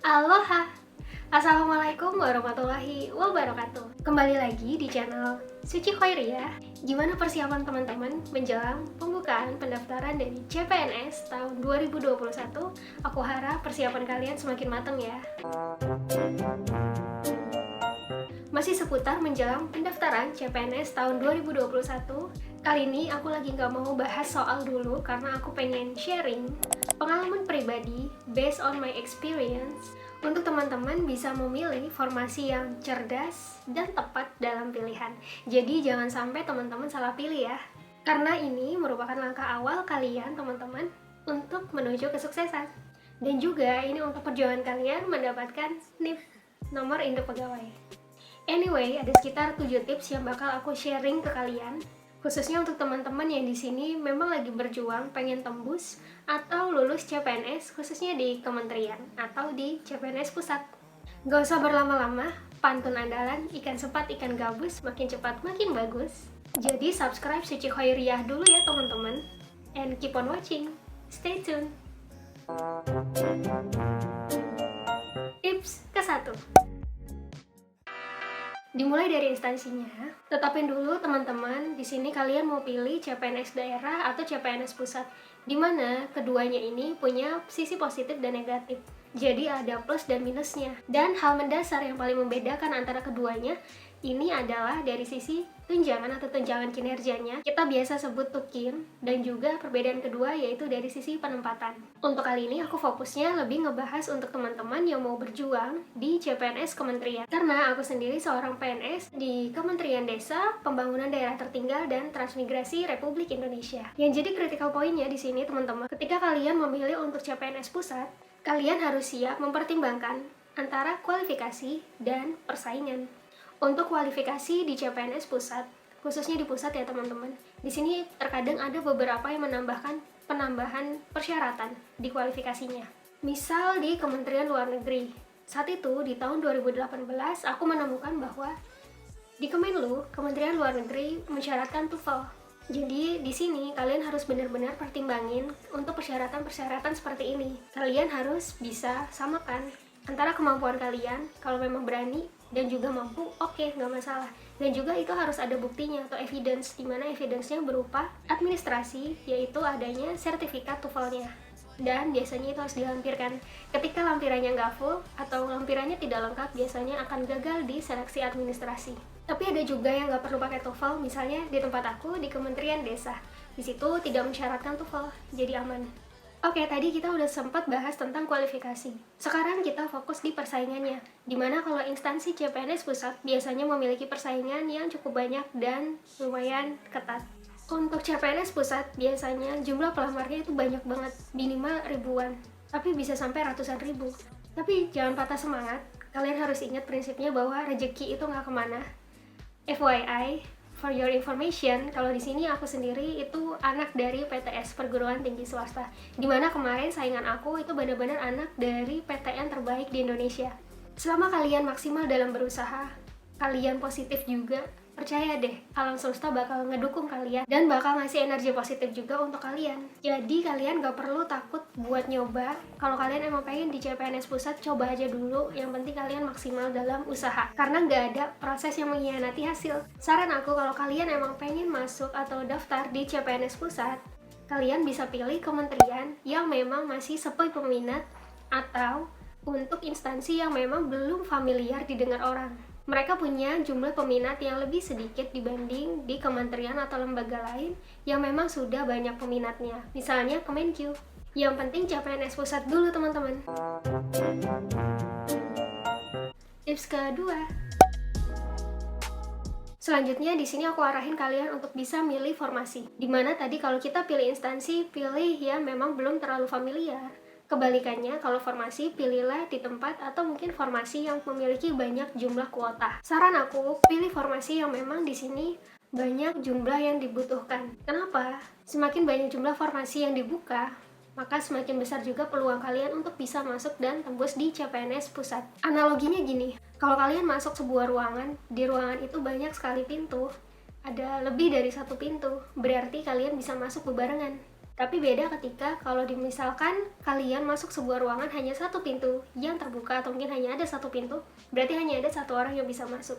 Aloha, Assalamualaikum warahmatullahi wabarakatuh. Kembali lagi di channel Suci Khairia. Gimana persiapan teman-teman menjelang pembukaan pendaftaran dari CPNS tahun 2021? Aku harap persiapan kalian semakin matang ya. Masih seputar menjelang pendaftaran CPNS tahun 2021. Kali ini aku lagi nggak mau bahas soal dulu karena aku pengen sharing pengalaman pribadi based on my experience untuk teman-teman bisa memilih formasi yang cerdas dan tepat dalam pilihan. Jadi jangan sampai teman-teman salah pilih ya. Karena ini merupakan langkah awal kalian teman-teman untuk menuju kesuksesan. Dan juga ini untuk perjuangan kalian mendapatkan NIP, nomor induk pegawai. Anyway, ada sekitar 7 tips yang bakal aku sharing ke kalian, khususnya untuk teman-teman yang di sini memang lagi berjuang pengen tembus atau lulus CPNS, khususnya di kementerian atau di CPNS pusat. Gak usah berlama-lama, pantun andalan ikan sepat ikan gabus makin cepat makin bagus. Jadi subscribe Suci Khairiyah dulu ya teman-teman, and keep on watching. Stay tuned. Tips ke-1, dimulai dari instansinya. Tetapin dulu teman-teman, di sini kalian mau pilih CPNS daerah atau CPNS pusat, di mana keduanya ini punya sisi positif dan negatif. Jadi ada plus dan minusnya. Dan hal mendasar yang paling membedakan antara keduanya ini adalah dari sisi tunjangan atau tunjangan kinerjanya. Kita biasa sebut tukin, dan juga perbedaan kedua yaitu dari sisi penempatan. Untuk kali ini aku fokusnya lebih ngebahas untuk teman-teman yang mau berjuang di CPNS kementerian. Karena aku sendiri seorang PNS di Kementerian Desa, Pembangunan Daerah Tertinggal dan Transmigrasi Republik Indonesia. Yang jadi critical point-nya di sini teman-teman, ketika kalian memilih untuk CPNS pusat, kalian harus siap mempertimbangkan antara kualifikasi dan persaingan. Untuk kualifikasi di CPNS pusat, khususnya di pusat ya teman-teman, di sini terkadang ada beberapa yang menambahkan penambahan persyaratan di kualifikasinya. Misal di Kementerian Luar Negeri, saat itu di tahun 2018 aku menemukan bahwa di Kemenlu, Kementerian Luar Negeri mensyaratkan TOEFL. Jadi di sini kalian harus benar-benar pertimbangin untuk persyaratan-persyaratan seperti ini. Kalian harus bisa samakan antara kemampuan kalian, kalau memang berani dan juga mampu, oke, nggak masalah. Dan juga itu harus ada buktinya atau evidence, di mana evidence-nya berupa administrasi, yaitu adanya sertifikat TOEFL-nya. Dan biasanya itu harus dilampirkan. Ketika lampirannya nggak full atau lampirannya tidak lengkap, biasanya akan gagal di seleksi administrasi. Tapi ada juga yang nggak perlu pakai TOEFL, misalnya di tempat aku di Kementerian Desa. Di situ tidak mensyaratkan TOEFL, jadi aman. Oke, tadi kita udah sempat bahas tentang kualifikasi. Sekarang kita fokus di persaingannya, dimana kalau instansi CPNS pusat biasanya memiliki persaingan yang cukup banyak dan lumayan ketat. Untuk CPNS pusat biasanya jumlah pelamarnya itu banyak banget, minimal ribuan, tapi bisa sampai ratusan ribu. Tapi jangan patah semangat, kalian harus ingat prinsipnya bahwa rezeki itu nggak kemana. FYI, for your information, kalau di sini aku sendiri itu anak dari PTS, Perguruan Tinggi Swasta. Dimana kemarin saingan aku itu benar-benar anak dari PTN terbaik di Indonesia. Selama kalian maksimal dalam berusaha, kalian positif juga, percaya deh, alam semesta bakal ngedukung kalian dan bakal ngasih energi positif juga untuk kalian. Jadi kalian gak perlu takut buat nyoba. Kalau kalian emang pengen di CPNS pusat, coba aja dulu. Yang penting kalian maksimal dalam usaha, karena gak ada proses yang mengkhianati hasil. Saran aku, kalau kalian emang pengen masuk atau daftar di CPNS pusat, kalian bisa pilih kementerian yang memang masih sepi peminat atau untuk instansi yang memang belum familiar didengar orang. Mereka punya jumlah peminat yang lebih sedikit dibanding di kementerian atau lembaga lain yang memang sudah banyak peminatnya. Misalnya Kemenq. Yang penting CPNS pusat dulu teman-teman. Tips kedua. Selanjutnya di sini aku arahin kalian untuk bisa milih formasi. Dimana tadi kalau kita pilih instansi, pilih yang memang belum terlalu familiar. Kebalikannya, kalau formasi, pilihlah di tempat atau mungkin formasi yang memiliki banyak jumlah kuota. Saran aku, pilih formasi yang memang di sini banyak jumlah yang dibutuhkan. Kenapa? Semakin banyak jumlah formasi yang dibuka, maka semakin besar juga peluang kalian untuk bisa masuk dan tembus di CPNS pusat. Analoginya gini, kalau kalian masuk sebuah ruangan, di ruangan itu banyak sekali pintu, ada lebih dari satu pintu, berarti kalian bisa masuk bebarengan. Tapi beda ketika kalau misalkan kalian masuk sebuah ruangan hanya satu pintu yang terbuka, atau mungkin hanya ada satu pintu, berarti hanya ada satu orang yang bisa masuk.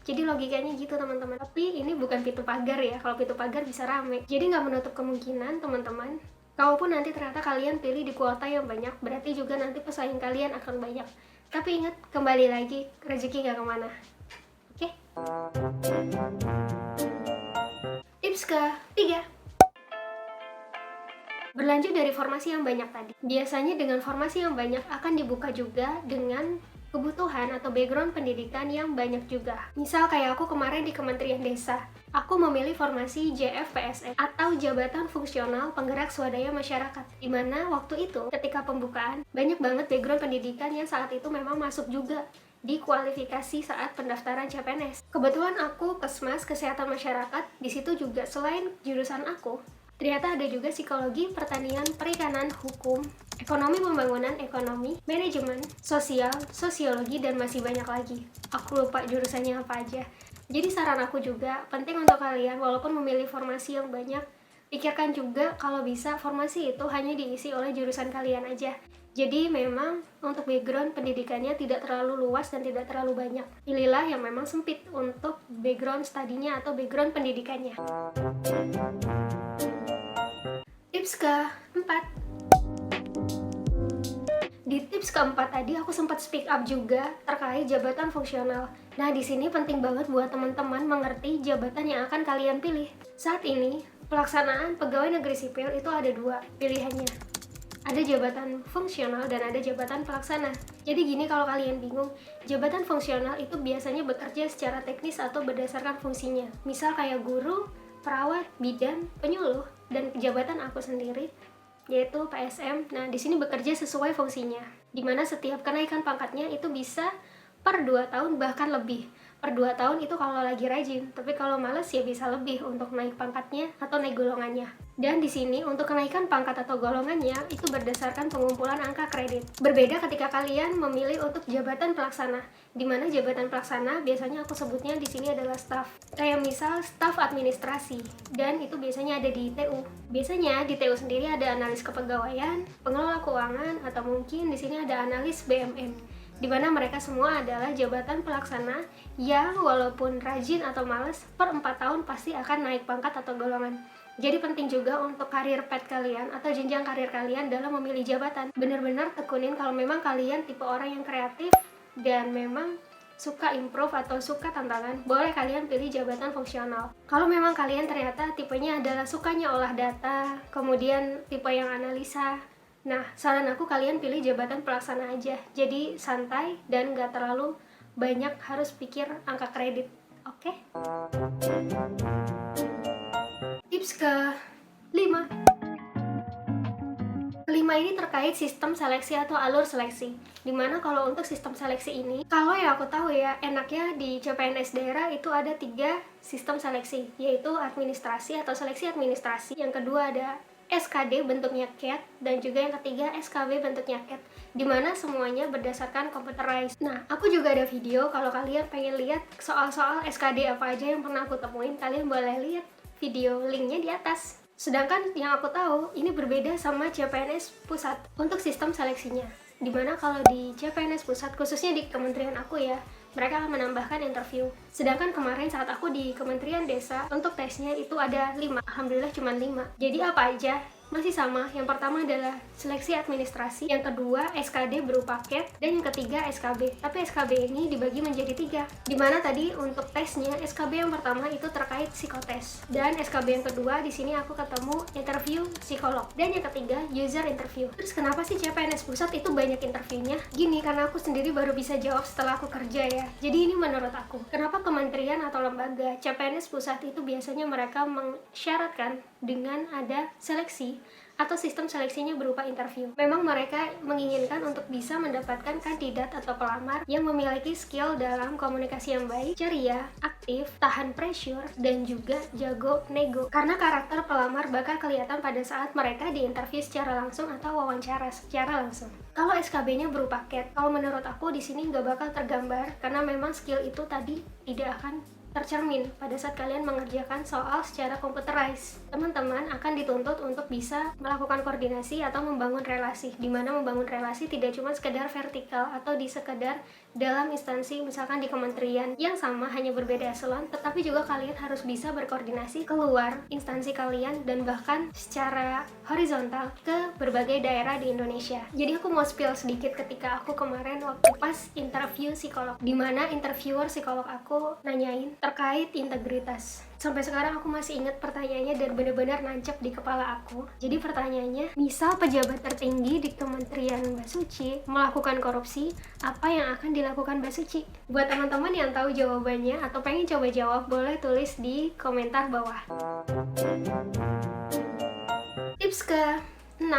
Jadi logikanya gitu teman-teman. Tapi ini bukan pintu pagar ya, kalau pintu pagar bisa rame. Jadi nggak menutup kemungkinan teman-teman, kalaupun nanti ternyata kalian pilih di kuota yang banyak, berarti juga nanti pesaing kalian akan banyak. Tapi ingat, kembali lagi, rezeki nggak kemana. Oke? Tips ke-3. Berlanjut dari formasi yang banyak tadi. Biasanya dengan formasi yang banyak akan dibuka juga dengan kebutuhan atau background pendidikan yang banyak juga. Misal kayak aku kemarin di Kementerian Desa, aku memilih formasi JFPSM atau Jabatan Fungsional Penggerak Swadaya Masyarakat. Dimana waktu itu ketika pembukaan banyak banget background pendidikan yang saat itu memang masuk juga di kualifikasi saat pendaftaran CPNS. Kebetulan aku Kesmas Kesehatan Masyarakat, di situ juga selain jurusan aku, ternyata ada juga psikologi, pertanian, perikanan, hukum, ekonomi pembangunan, ekonomi, manajemen, sosial, sosiologi, dan masih banyak lagi. Aku lupa jurusannya apa aja. Jadi saran aku juga, penting untuk kalian walaupun memilih formasi yang banyak, pikirkan juga kalau bisa formasi itu hanya diisi oleh jurusan kalian aja. Jadi memang untuk background pendidikannya tidak terlalu luas dan tidak terlalu banyak. Pilihlah yang memang sempit untuk background studinya atau background pendidikannya. Tips ke-4. Di tips ke-4 tadi aku sempat speak up juga terkait jabatan fungsional. Nah, di sini penting banget buat teman-teman mengerti jabatan yang akan kalian pilih. Saat ini, pelaksanaan pegawai negeri sipil itu ada 2 pilihannya. Ada jabatan fungsional dan ada jabatan pelaksana. Jadi gini, kalau kalian bingung, jabatan fungsional itu biasanya bekerja secara teknis atau berdasarkan fungsinya. Misal kayak guru, perawat, bidan, penyuluh, dan jabatan aku sendiri yaitu PSM. Nah, di sini bekerja sesuai fungsinya, dimana setiap kenaikan pangkatnya itu bisa per 2 tahun bahkan lebih. Per 2 tahun itu kalau lagi rajin, tapi kalau males ya bisa lebih untuk naik pangkatnya atau naik golongannya. Dan di sini untuk kenaikan pangkat atau golongannya itu berdasarkan pengumpulan angka kredit. Berbeda ketika kalian memilih untuk jabatan pelaksana, di mana jabatan pelaksana biasanya aku sebutnya di sini adalah staf. Kayak misal staf administrasi, dan itu biasanya ada di TU. Biasanya di TU sendiri ada analis kepegawaian, pengelola keuangan, atau mungkin di sini ada analis BMN. Di mana mereka semua adalah jabatan pelaksana yang walaupun rajin atau males, per 4 tahun pasti akan naik pangkat atau golongan. Jadi penting juga untuk karir path kalian atau jenjang karir kalian dalam memilih jabatan. Benar-benar tekunin kalau memang kalian tipe orang yang kreatif dan memang suka improve atau suka tantangan, boleh kalian pilih jabatan fungsional. Kalau memang kalian ternyata tipenya adalah sukanya olah data, kemudian tipe yang analisa, nah, saran aku kalian pilih jabatan pelaksana aja. Jadi santai dan gak terlalu banyak harus pikir angka kredit. Oke? Tips ke-5. Kelima ini terkait sistem seleksi atau alur seleksi. Dimana kalau untuk sistem seleksi ini, kalau ya aku tahu ya, enaknya di CPNS daerah itu ada 3 sistem seleksi, yaitu administrasi atau seleksi administrasi. Yang kedua ada SKD bentuknya CAT, dan juga yang ketiga SKB bentuknya CAT, dimana semuanya berdasarkan computerized. Nah, aku juga ada video, kalau kalian pengen lihat soal-soal SKD apa aja yang pernah aku temuin, kalian boleh lihat video linknya di atas. Sedangkan yang aku tahu, ini berbeda sama CPNS pusat untuk sistem seleksinya, dimana kalau di CPNS pusat, khususnya di kementerian aku ya, mereka akan menambahkan interview. Sedangkan kemarin saat aku di Kementerian Desa, untuk tesnya itu ada 5. Alhamdulillah cuma 5. Jadi apa aja? Masih sama. Yang pertama adalah seleksi administrasi, yang kedua SKD berupa CAT, dan yang ketiga SKB. Tapi SKB ini dibagi menjadi 3. Dimana tadi untuk tesnya, SKB yang pertama itu terkait psikotes, dan SKB yang kedua di sini aku ketemu interview psikolog, dan yang ketiga user interview. Terus kenapa sih CPNS pusat itu banyak interviewnya? Gini, karena aku sendiri baru bisa jawab setelah aku kerja ya. Jadi ini menurut aku, kenapa kementerian atau lembaga CPNS pusat itu biasanya mereka mensyaratkan dengan ada seleksi atau sistem seleksinya berupa interview. Memang mereka menginginkan untuk bisa mendapatkan kandidat atau pelamar yang memiliki skill dalam komunikasi yang baik, ceria, aktif, tahan pressure, dan juga jago nego. Karena karakter pelamar bakal kelihatan pada saat mereka diinterview secara langsung atau wawancara secara langsung. Kalau SKB-nya berupa CAT, kalau menurut aku di sini nggak bakal tergambar karena memang skill itu tadi tidak akan tercermin pada saat kalian mengerjakan soal secara computerized. teman-teman akan dituntut untuk bisa melakukan koordinasi atau membangun relasi, di mana membangun relasi tidak cuma sekedar vertikal atau di sekedar dalam instansi misalkan di kementerian yang sama hanya berbeda eselon, tetapi juga kalian harus bisa berkoordinasi keluar instansi kalian dan bahkan secara horizontal ke berbagai daerah di Indonesia. Jadi aku mau spill sedikit ketika aku kemarin waktu pas interview psikolog, di mana interviewer psikolog aku nanyain terkait integritas. Sampai sekarang aku masih ingat pertanyaannya dan benar-benar nancep di kepala aku. Jadi pertanyaannya, misal pejabat tertinggi di Kementerian Mbak Suci melakukan korupsi, apa yang akan dilakukan Mbak Suci? Buat teman-teman yang tahu jawabannya atau pengen coba jawab, boleh tulis di komentar bawah. Tips ke-6.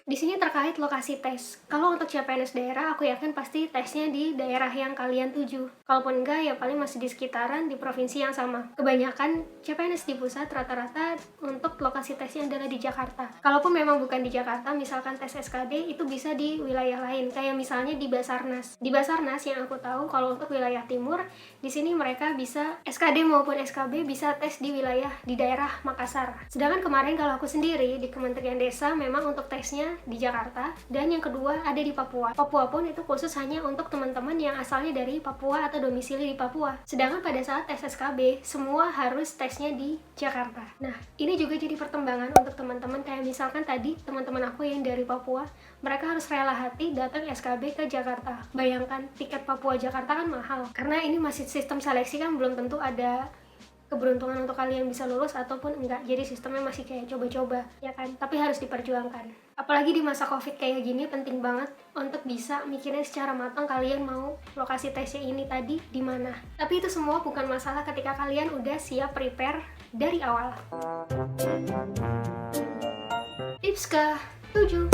Di sini terkait lokasi tes. Kalau untuk CPNS daerah, aku yakin pasti tesnya di daerah yang kalian tuju. Kalaupun enggak, ya paling masih di sekitaran di provinsi yang sama. Kebanyakan CPNS di pusat rata-rata untuk lokasi tesnya adalah di Jakarta. Kalaupun memang bukan di Jakarta, misalkan tes SKD itu bisa di wilayah lain, kayak misalnya di Basarnas. Di Basarnas yang aku tahu, kalau untuk wilayah timur, di sini mereka bisa SKD maupun SKB bisa tes di wilayah di daerah Makassar. Sedangkan kemarin kalau aku sendiri di Kementerian Desa memang untuk tesnya di Jakarta, dan yang kedua ada di Papua. Papua pun itu khusus hanya untuk teman-teman yang asalnya dari Papua atau domisili di Papua. Sedangkan pada saat tes SKB, semua harus tesnya di Jakarta. Nah, ini juga jadi pertimbangan untuk teman-teman kayak misalkan tadi teman-teman aku yang dari Papua, mereka harus rela hati datang SKB ke Jakarta. Bayangkan tiket Papua Jakarta kan mahal. Karena ini masih sistem seleksi kan belum tentu ada keberuntungan untuk kalian bisa lulus ataupun enggak, jadi sistemnya masih kayak coba-coba ya kan, tapi harus diperjuangkan. Apalagi di masa covid kayak gini, penting banget untuk bisa mikirin secara matang kalian mau lokasi tesnya ini tadi di mana. Tapi itu semua bukan masalah ketika kalian udah siap prepare dari awal. Tips ke-7.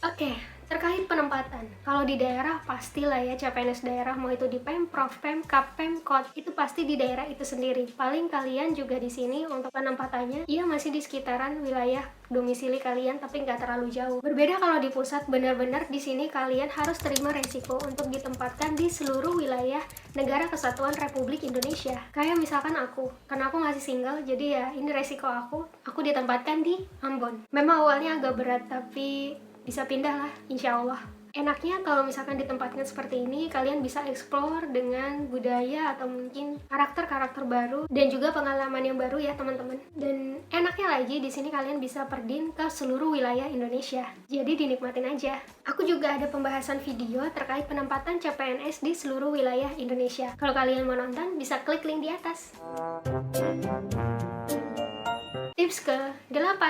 Oke, terkait penempatan, kalau di daerah pastilah ya CPNS daerah, mau itu di Pemprov, Pemkab, Pemkot, itu pasti di daerah itu sendiri. Paling kalian juga di sini untuk penempatannya, ya masih di sekitaran wilayah domisili kalian, tapi nggak terlalu jauh. Berbeda kalau di pusat, benar-benar di sini kalian harus terima resiko untuk ditempatkan di seluruh wilayah Negara Kesatuan Republik Indonesia. Kayak misalkan aku, karena aku masih single, jadi ya ini resiko aku ditempatkan di Ambon. Memang awalnya agak berat, tapi bisa pindah lah, insya Allah. Enaknya kalau misalkan ditempatkan seperti ini, kalian bisa explore dengan budaya atau mungkin karakter-karakter baru dan juga pengalaman yang baru ya teman-teman. Dan enaknya lagi di sini kalian bisa perdin ke seluruh wilayah Indonesia. Jadi dinikmatin aja. Aku juga ada pembahasan video terkait penempatan CPNS di seluruh wilayah Indonesia. Kalau kalian mau nonton, bisa klik link di atas. Tips ke-8.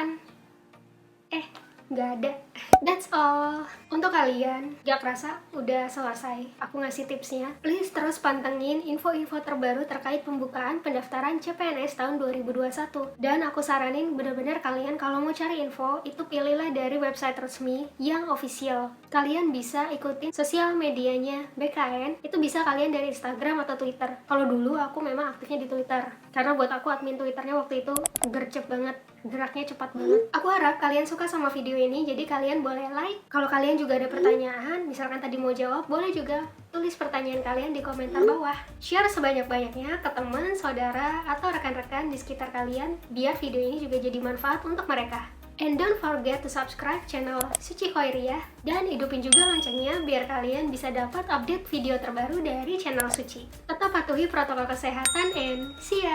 Nggak ada. That's all. Untuk kalian, gak kerasa udah selesai aku ngasih tipsnya. Please terus pantengin info-info terbaru terkait pembukaan pendaftaran CPNS tahun 2021. Dan aku saranin bener-bener kalian kalau mau cari info, itu pilihlah dari website resmi yang official. Kalian bisa ikutin sosial medianya BKN, itu bisa kalian dari Instagram atau Twitter. Kalau dulu aku memang aktifnya di Twitter, karena buat aku admin Twitternya waktu itu gercep banget, geraknya cepat banget. Aku harap kalian suka sama video ini, jadi kalian boleh like. Kalau kalian juga ada pertanyaan, misalkan tadi mau jawab, boleh juga tulis pertanyaan kalian di komentar bawah. Share sebanyak-banyaknya ke teman, saudara, atau rekan-rekan di sekitar kalian, biar video ini juga jadi manfaat untuk mereka. And don't forget to subscribe channel Suci Khoiriah dan hidupin juga loncengnya biar kalian bisa dapat update video terbaru dari channel Suci. Tetap patuhi protokol kesehatan and see ya!